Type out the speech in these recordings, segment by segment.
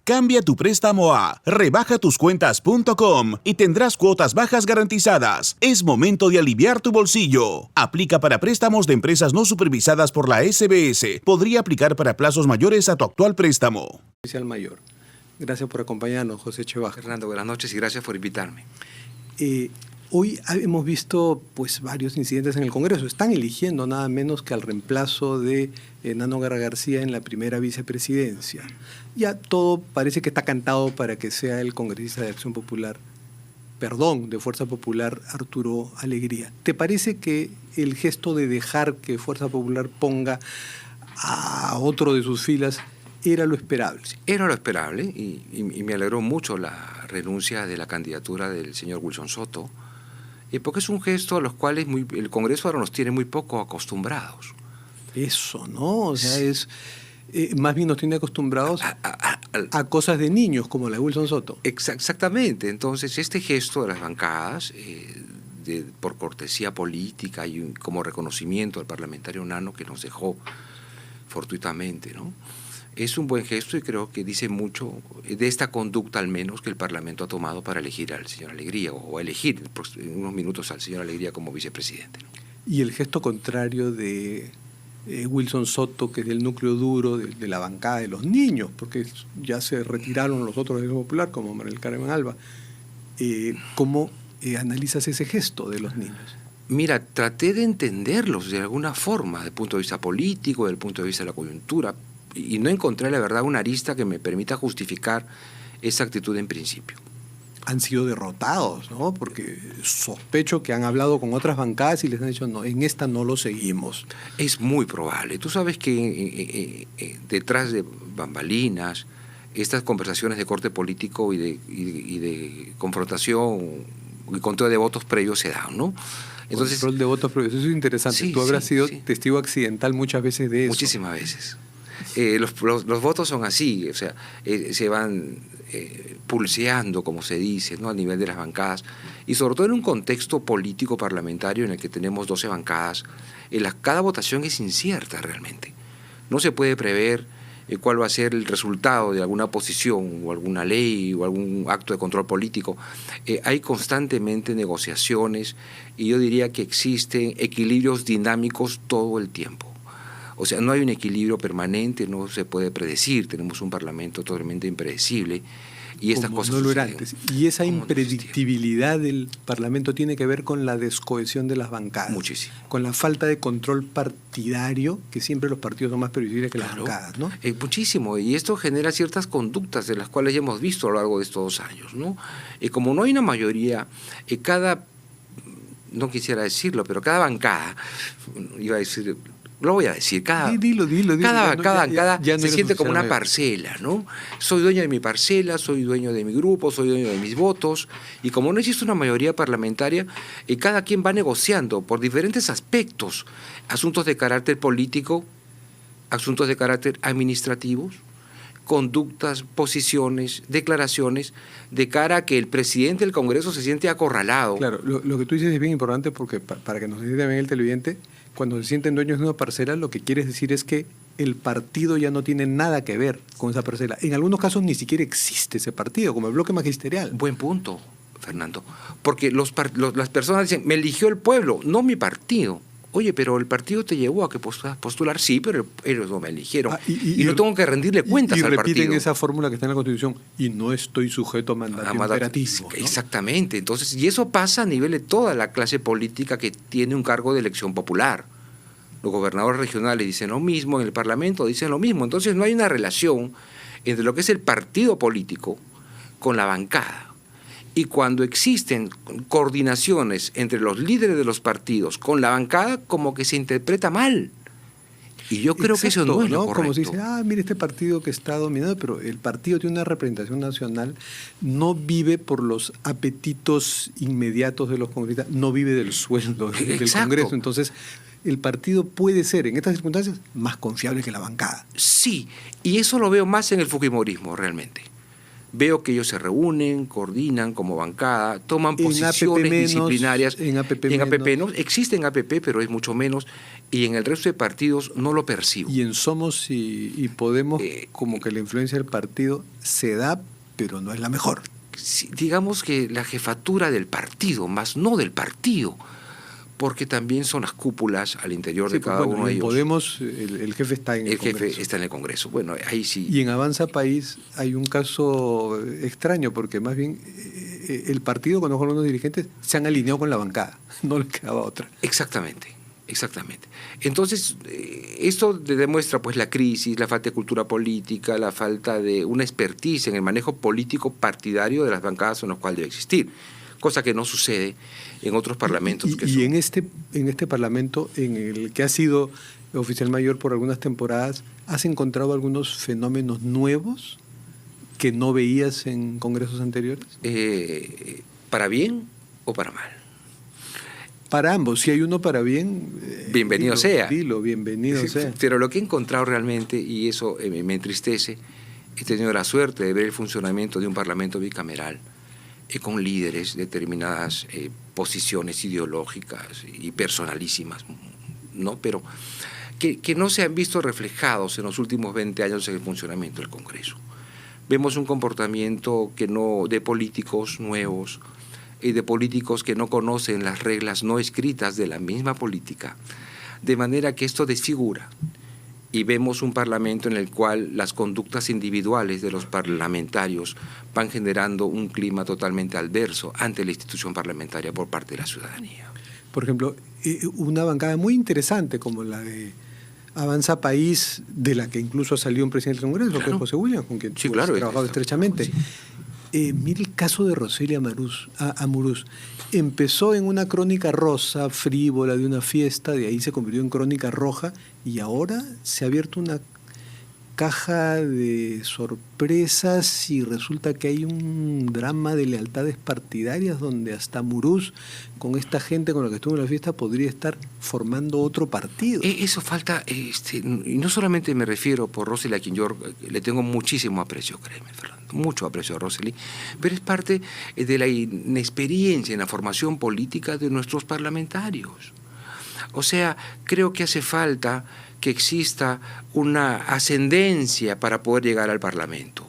Cambia tu préstamo a rebajatuscuentas.com y tendrás cuotas bajas garantizadas. Es momento de aliviar tu bolsillo. Aplica para préstamos de empresas no supervisadas por la SBS. Podría aplicar para plazos mayores a tu actual préstamo. Oficial Mayor. Gracias por acompañarnos, José Echebaja. Fernando, buenas noches y gracias por invitarme. Hoy hemos visto varios incidentes en el Congreso. Están eligiendo nada menos que al reemplazo de Nano Guerra García en la primera vicepresidencia. Ya todo parece que está cantado para que sea el congresista de Acción Popular, de Fuerza Popular, Arturo Alegría. ¿Te parece que el gesto de dejar que Fuerza Popular ponga a otro de sus filas era lo esperable? Era lo esperable y me alegró mucho la renuncia de la candidatura del señor Wilson Soto, porque es un gesto a los cuales el Congreso ahora nos tiene muy poco acostumbrados. Eso, ¿no? O sea, más bien nos tiene acostumbrados a cosas de niños, como la de Wilson Soto. Exactamente. Entonces, este gesto de las bancadas, por cortesía política y como reconocimiento al parlamentario Nano que nos dejó fortuitamente, ¿no?, es un buen gesto y creo que dice mucho de esta conducta, al menos, que el Parlamento ha tomado para elegir al señor Alegría, o elegir en unos minutos al señor Alegría como vicepresidente, ¿no? Y el gesto contrario de Wilson Soto, que es del núcleo duro de la bancada de los niños, porque ya se retiraron los otros del Popular, como María Carmen Alba. ¿Cómo analizas ese gesto de los niños? Mira, traté de entenderlos de alguna forma, desde el punto de vista político, desde el punto de vista de la coyuntura, y no encontré, la verdad, una arista que me permita justificar esa actitud en principio. Han sido derrotados, ¿no? Porque sospecho que han hablado con otras bancadas y les han dicho, no, en esta no lo seguimos. Es muy probable. Tú sabes que detrás de bambalinas, estas conversaciones de corte político y de confrontación y control de votos previos se dan, ¿no? Entonces, control de votos previos, eso es interesante. Sí, Tú habrás sido sí. testigo accidental muchas veces de eso. Muchísimas veces. Los votos son así, o sea, se van pulseando, como se dice, ¿no?, a nivel de las bancadas, y sobre todo en un contexto político parlamentario en el que tenemos 12 bancadas, cada votación es incierta realmente. No se puede prever cuál va a ser el resultado de alguna posición o alguna ley o algún acto de control político. Hay constantemente negociaciones y yo diría que existen equilibrios dinámicos todo el tiempo. O sea, no hay un equilibrio permanente, no se puede predecir, tenemos un parlamento totalmente impredecible y estas como cosas no lo era antes. Y esa impredictibilidad del parlamento tiene que ver con la descohesión de las bancadas. Muchísimo. Con la falta de control partidario, que siempre los partidos son más previsibles que las bancadas, ¿no? Muchísimo, y esto genera ciertas conductas de las cuales ya hemos visto a lo largo de estos 2 años, ¿no? Como no hay una mayoría, no quisiera decirlo, pero cada bancada, iba a decir... Lo voy a decir, cada bancada se siente como una parcela, ¿no? Soy dueño de mi parcela, soy dueño de mi grupo, soy dueño de mis votos, y como no existe una mayoría parlamentaria, cada quien va negociando por diferentes aspectos, asuntos de carácter político, asuntos de carácter administrativos, conductas, posiciones, declaraciones, de cara a que el presidente del Congreso se siente acorralado. Claro, lo que tú dices es bien importante porque para que nos entienda bien el televidente, cuando se sienten dueños de una parcela, lo que quieres decir es que el partido ya no tiene nada que ver con esa parcela. En algunos casos ni siquiera existe ese partido, como el bloque magisterial. Buen punto, Fernando. Porque las personas dicen, me eligió el pueblo, no mi partido. Oye, pero el partido te llevó a que postular, sí, pero ellos no me eligieron. Y no tengo que rendirle cuentas al partido. Y repiten esa fórmula que está en la Constitución, y no estoy sujeto a mandato imperativo, ¿no? Exactamente. Entonces, y eso pasa a nivel de toda la clase política que tiene un cargo de elección popular. Los gobernadores regionales dicen lo mismo, en el Parlamento dicen lo mismo. Entonces, no hay una relación entre lo que es el partido político con la bancada. Y cuando existen coordinaciones entre los líderes de los partidos con la bancada, como que se interpreta mal. Y yo creo que eso no es lo correcto. Como se dice, mire este partido que está dominado, pero el partido tiene una representación nacional, no vive por los apetitos inmediatos de los congresistas, no vive del sueldo del Congreso. Entonces, el partido puede ser, en estas circunstancias, más confiable que la bancada. Sí, y eso lo veo más en el fujimorismo, realmente. Veo que ellos se reúnen, coordinan como bancada, toman posiciones disciplinarias. En APP no, existe en APP, pero es mucho menos, y en el resto de partidos no lo percibo. Y en Somos y Podemos, como que la influencia del partido se da, pero no es la mejor. Digamos que la jefatura del partido, más no del partido, porque también son las cúpulas al interior de cada uno de ellos. Podemos, el jefe está en el Congreso. El jefe está en el Congreso. Bueno, ahí sí. Y en Avanza País hay un caso extraño, porque más bien el partido, conozco a algunos dirigentes, se han alineado con la bancada, no les quedaba otra. Exactamente. Entonces, esto demuestra pues la crisis, la falta de cultura política, la falta de una expertise en el manejo político partidario de las bancadas en las cuales debe existir, cosa que no sucede en otros parlamentos. En este parlamento, en el que has sido oficial mayor por algunas temporadas, ¿has encontrado algunos fenómenos nuevos que no veías en congresos anteriores? ¿Para bien o para mal? Para ambos. Si hay uno para bien, bienvenido sea. Bienvenido sea. Pero lo que he encontrado realmente, y eso me entristece, he tenido la suerte de ver el funcionamiento de un parlamento bicameral con líderes de determinadas posiciones ideológicas y personalísimas, ¿no? Pero que no se han visto reflejados en los últimos 20 años en el funcionamiento del Congreso. Vemos un comportamiento de políticos nuevos, y de políticos que no conocen las reglas no escritas de la misma política, de manera que esto desfigura, y vemos un parlamento en el cual las conductas individuales de los parlamentarios van generando un clima totalmente adverso ante la institución parlamentaria por parte de la ciudadanía. Por ejemplo, una bancada muy interesante como la de Avanza País, de la que incluso salió un presidente del Congreso, que es José Williams, con quien tú has trabajado estrechamente. Mire el caso de Rosely Amurús. Empezó en una crónica rosa, frívola, de una fiesta, de ahí se convirtió en crónica roja, y ahora se ha abierto una caja de sorpresas y resulta que hay un drama de lealtades partidarias donde hasta Amurús, con esta gente con la que estuvo en la fiesta, podría estar formando otro partido. Eso falta, y no solamente me refiero por Rosely, a quien yo le tengo muchísimo aprecio, créeme, Fernando, mucho aprecio a Rosely, pero es parte de la inexperiencia en la formación política de nuestros parlamentarios. O sea, creo que hace falta que exista una ascendencia para poder llegar al Parlamento.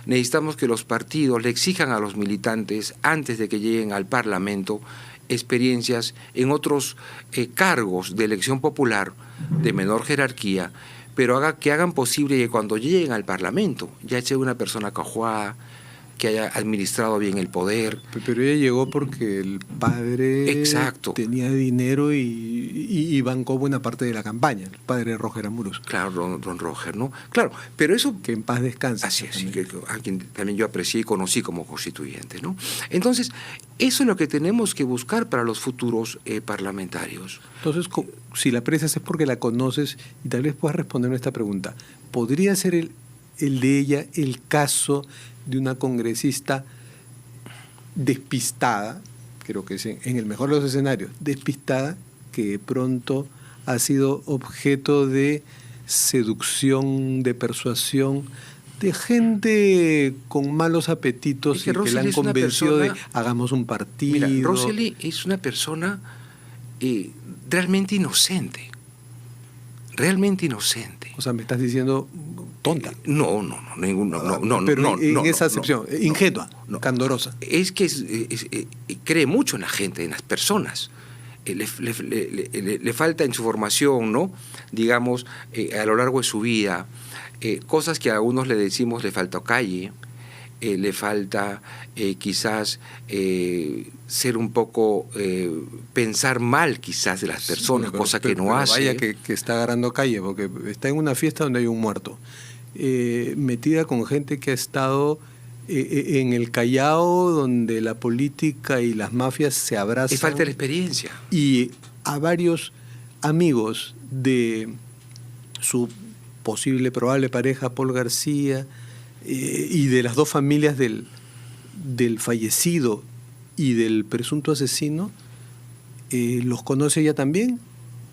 Necesitamos que los partidos le exijan a los militantes, antes de que lleguen al Parlamento, experiencias en otros cargos de elección popular de menor jerarquía, pero que hagan posible que cuando lleguen al Parlamento ya sea una persona cajuada, que haya administrado bien el poder. Pero ella llegó porque el padre tenía dinero y bancó buena parte de la campaña, el padre de Roger Amurús. Claro, don Roger, ¿no? Claro, pero eso... Que en paz descanse. Así es, a quien también yo aprecié y conocí como constituyente, ¿no? Entonces, eso es lo que tenemos que buscar para los futuros parlamentarios. Entonces, si la aprecias es porque la conoces y tal vez puedas responder esta pregunta. ¿Podría ser el de ella el caso de una congresista despistada, creo que es en el mejor de los escenarios, despistada, que de pronto ha sido objeto de seducción, de persuasión, de gente con malos apetitos y que la han convencido de hagamos un partido? Mira, Rosely es una persona realmente inocente. Realmente inocente. O sea, me estás diciendo tonta. No. Pero en esa acepción, ingenua, candorosa. Es que cree mucho en la gente, en las personas. Le falta en su formación, ¿no? Digamos, a lo largo de su vida, cosas que a algunos le decimos le falta calle, le falta quizás ser un poco, pensar mal quizás de las personas, cosa que no hace. Vaya que está agarrando calle, porque está en una fiesta donde hay un muerto, metida con gente que ha estado en el Callao, donde la política y las mafias se abrazan. Es falta de la experiencia. Y a varios amigos de su probable pareja, Paul García, y de las dos familias del fallecido y del presunto asesino, los conoce ella también,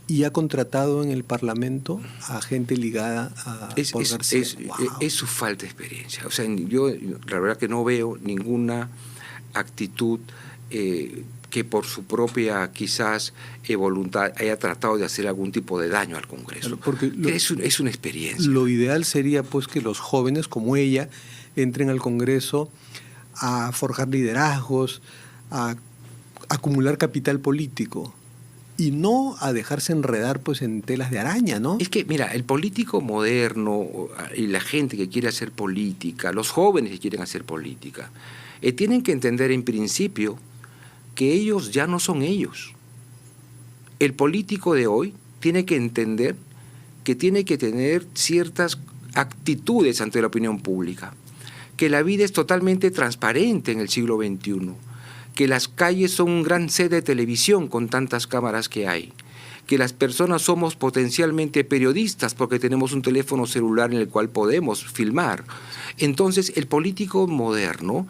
y ha contratado en el Parlamento a gente ligada a Paul García. Es su falta de experiencia. O sea, yo la verdad que no veo ninguna actitud que por su propia quizás voluntad haya tratado de hacer algún tipo de daño al Congreso. Porque es una experiencia. Lo ideal sería pues que los jóvenes como ella entren al Congreso a forjar liderazgos, a acumular capital político y no a dejarse enredar pues en telas de araña, ¿no? Es que, mira, el político moderno y la gente que quiere hacer política, los jóvenes que quieren hacer política, tienen que entender en principio que ellos ya no son ellos. El político de hoy tiene que entender que tiene que tener ciertas actitudes ante la opinión pública, que la vida es totalmente transparente en el siglo XXI, que las calles son un gran set de televisión con tantas cámaras que hay, que las personas somos potencialmente periodistas porque tenemos un teléfono celular en el cual podemos filmar. Entonces, el político moderno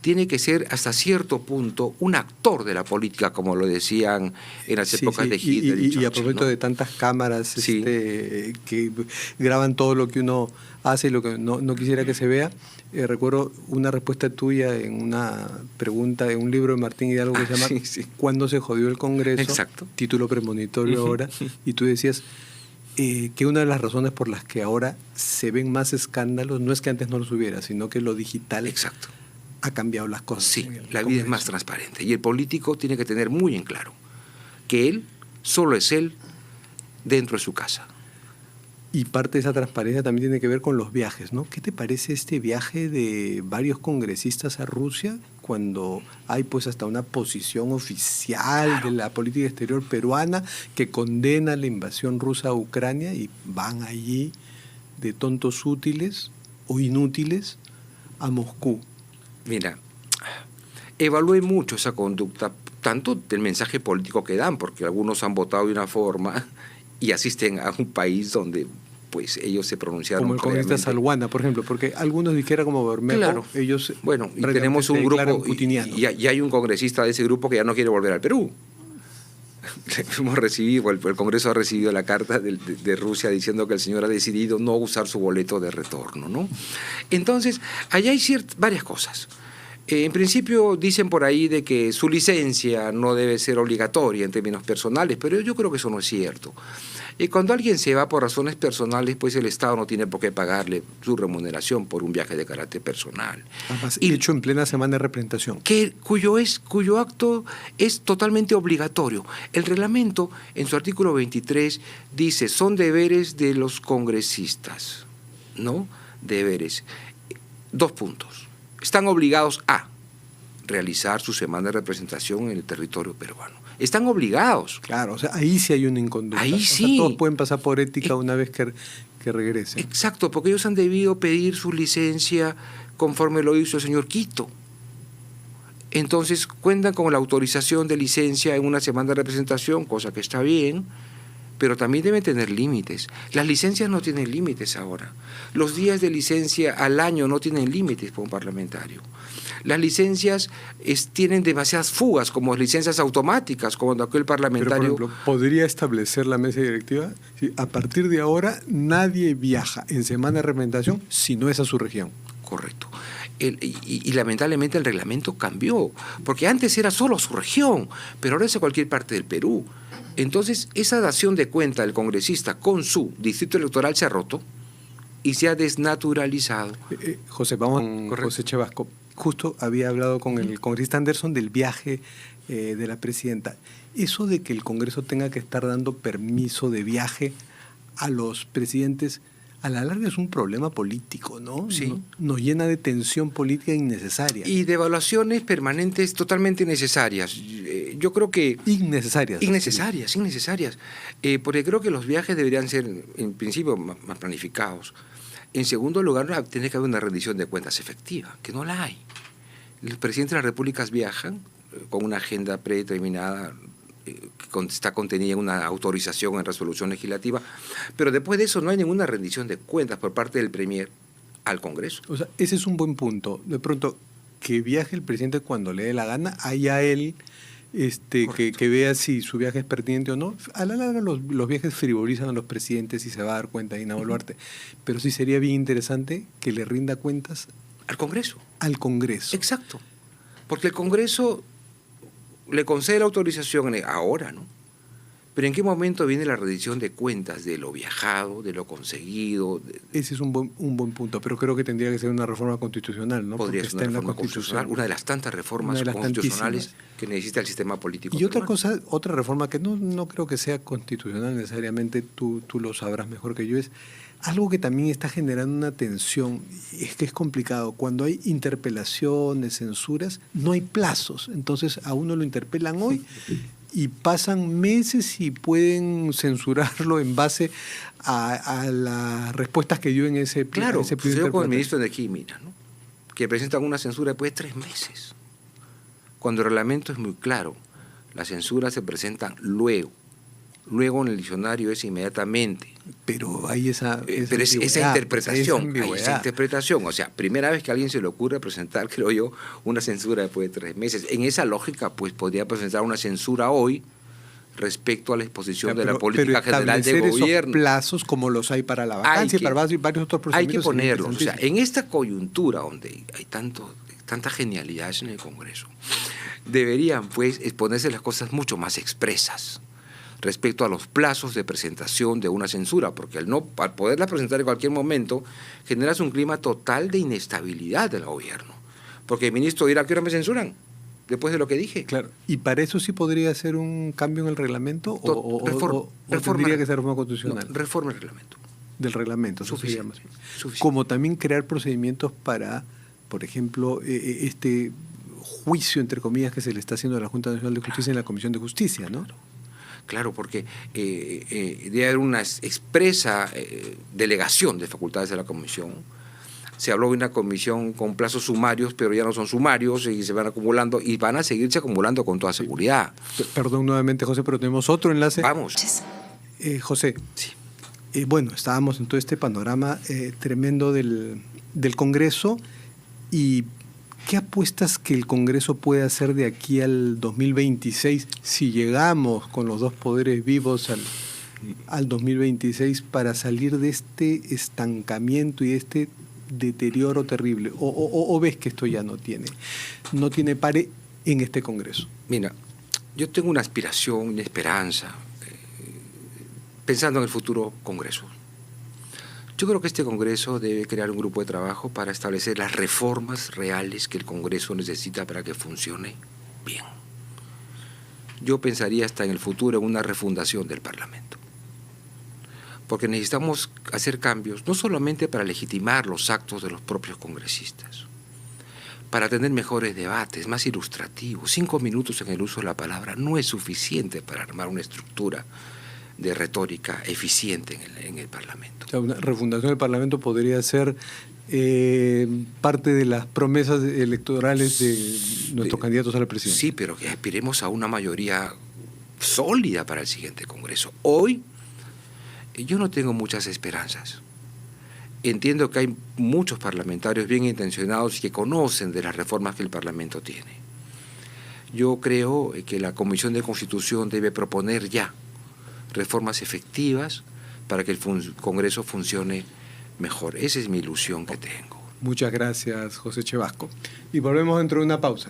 tiene que ser hasta cierto punto un actor de la política, como lo decían en las épocas de Hitler. Y a propósito, ¿no?, de tantas cámaras que graban todo lo que uno hace y lo que no quisiera que se vea. Recuerdo una respuesta tuya en una pregunta de un libro de Martín Hidalgo que se llama ¿Cuándo se jodió el Congreso? Exacto. Título premonitorio ahora. Y tú decías que una de las razones por las que ahora se ven más escándalos no es que antes no los hubiera, sino que lo digital ha cambiado las cosas. Sí, la vida es más transparente. Y el político tiene que tener muy en claro que él solo es él dentro de su casa. Y parte de esa transparencia también tiene que ver con los viajes, ¿no? ¿Qué te parece este viaje de varios congresistas a Rusia cuando hay pues hasta una posición oficial de la política exterior peruana que condena la invasión rusa a Ucrania y van allí de tontos útiles o inútiles a Moscú? Mira, evalué mucho esa conducta, tanto del mensaje político que dan, porque algunos han votado de una forma y asisten a un país donde pues ellos se pronunciaron como el congresista Salguana, por ejemplo, porque algunos dijeron como Bermejo, ellos bueno, y tenemos un grupo y hay un congresista de ese grupo que ya no quiere volver al Perú. Hemos recibido, el Congreso ha recibido la carta de Rusia diciendo que el señor ha decidido no usar su boleto de retorno, ¿no? Entonces, allá hay varias cosas. En principio dicen por ahí de que su licencia no debe ser obligatoria en términos personales, pero yo creo que eso no es cierto. Cuando alguien se va por razones personales, pues el Estado no tiene por qué pagarle su remuneración por un viaje de carácter personal. Además, y hecho en plena semana de representación. Cuyo acto es totalmente obligatorio. El reglamento, en su artículo 23, dice, son deberes de los congresistas, ¿no? Deberes. 2 puntos. Están obligados a realizar su semana de representación en el territorio peruano. Están obligados. Claro, o sea, ahí sí hay una inconducta. Ahí sí. O sea, todos pueden pasar por ética una vez que regresen. Exacto, porque ellos han debido pedir su licencia conforme lo hizo el señor Quito. Entonces cuentan con la autorización de licencia en una semana de representación, cosa que está bien, pero también deben tener límites. Las licencias no tienen límites ahora. Los días de licencia al año no tienen límites para un parlamentario. Las licencias tienen demasiadas fugas, como licencias automáticas, como aquel parlamentario... Pero, por ejemplo, ¿podría establecer la mesa directiva? Si a partir de ahora nadie viaja en semana de representación si no es a su región. Correcto. Y lamentablemente el reglamento cambió, porque antes era solo su región, pero ahora es a cualquier parte del Perú. Entonces, esa dación de cuenta del congresista con su distrito electoral se ha roto y se ha desnaturalizado. José, vamos con José Chevasco. Justo había hablado con el congresista Anderson del viaje de la presidenta. Eso de que el Congreso tenga que estar dando permiso de viaje a los presidentes, a la larga es un problema político, ¿no? Sí. Nos llena de tensión política innecesaria. Y de evaluaciones permanentes totalmente innecesarias. Yo creo que... Innecesarias. Porque creo que los viajes deberían ser, en principio, más planificados. En segundo lugar, tiene que haber una rendición de cuentas efectiva, que no la hay. Los presidentes de las repúblicas viajan con una agenda predeterminada, que está contenida en una autorización en resolución legislativa, pero después de eso no hay ninguna rendición de cuentas por parte del Premier al Congreso. O sea, ese es un buen punto. De pronto, que viaje el presidente cuando le dé la gana, allá él que vea si su viaje es pertinente o no. A la larga los viajes frivolizan a los presidentes y se va a dar cuenta Dina Boluarte. Pero sí sería bien interesante que le rinda cuentas Al Congreso. al Congreso. Exacto. Porque el Congreso le concede la autorización ahora, ¿no? Pero ¿en qué momento viene la rendición de cuentas de lo viajado, de lo conseguido? Ese es un buen punto, pero creo que tendría que ser una reforma constitucional, ¿no? Podría Porque ser una reforma constitucional, una de las tantas reformas constitucionales que necesita el sistema político Y otra peruano. cosa, otra reforma que no creo que sea constitucional necesariamente, tú lo sabrás mejor que yo, es algo que también está generando una tensión, es que es complicado. Cuando hay interpelaciones, censuras, no hay plazos. Entonces a uno lo interpelan hoy y pasan meses y pueden censurarlo en base a las respuestas que dio en ese Claro, ese periodo sucedió con el interpelatorio. ministro de Energía y Minas, ¿no? Que presentan una censura después de 3 meses. Cuando el reglamento es muy claro, las censuras se presentan luego. Luego en el diccionario es inmediatamente. Pero hay esa Pero es esa ambigüedad, interpretación, esa hay esa ambigüedad. interpretación. O sea, primera vez que a alguien se le ocurre presentar, creo yo, una censura después de 3 meses. En esa lógica, pues podría presentar una censura hoy respecto a la exposición de la política general de establecer gobierno. esos plazos como los hay para la vacancia y para varios otros Hay que procedimientos. ponerlos. O sea, interesantísimos. en esta coyuntura donde hay tantas genialidades en el Congreso, deberían pues exponerse las cosas mucho más expresas respecto a los plazos de presentación de una censura, porque al poderla presentar en cualquier momento, generas un clima total de inestabilidad del gobierno. Porque el ministro dirá, ¿a qué hora me censuran? Después de lo que dije. Claro. ¿Y para eso sí podría hacer un cambio en el reglamento o tendría que ser reforma constitucional? No, reforma el reglamento. Del reglamento, eso sería Suficiente, más. suficiente. Como también crear procedimientos para, por ejemplo, este juicio, entre comillas, que se le está haciendo a la Junta Nacional de Justicia en la Comisión de Justicia, ¿no? Claro, porque debe haber una expresa delegación de facultades de la comisión. Se habló de una comisión con plazos sumarios, pero ya no son sumarios y se van acumulando y van a seguirse acumulando con toda seguridad. Perdón nuevamente, José, pero tenemos otro enlace. Vamos. José, Sí. bueno, estábamos en todo este panorama tremendo del Congreso y ¿qué apuestas que el Congreso puede hacer de aquí al 2026 si llegamos con los dos poderes vivos al 2026 para salir de este estancamiento y de este deterioro terrible? ¿O ves que esto ya no tiene pare en este Congreso? Mira, yo tengo una aspiración, una esperanza, pensando en el futuro Congreso. Yo creo que este Congreso debe crear un grupo de trabajo para establecer las reformas reales que el Congreso necesita para que funcione bien. Yo pensaría hasta en el futuro en una refundación del Parlamento. Porque necesitamos hacer cambios, no solamente para legitimar los actos de los propios congresistas, para tener mejores debates, más ilustrativos. 5 minutos en el uso de la palabra no es suficiente para armar una estructura de retórica eficiente en el Parlamento. O sea, una refundación del Parlamento podría ser parte de las promesas electorales de nuestros candidatos a la presidencia. Sí, pero que aspiremos a una mayoría sólida para el siguiente Congreso. Hoy yo no tengo muchas esperanzas. Entiendo que hay muchos parlamentarios bien intencionados y que conocen de las reformas que el Parlamento tiene. Yo creo que la Comisión de Constitución debe proponer ya reformas efectivas para que el Congreso funcione mejor. Esa es mi ilusión que tengo. Muchas gracias, José Chevasco. Y volvemos dentro de una pausa.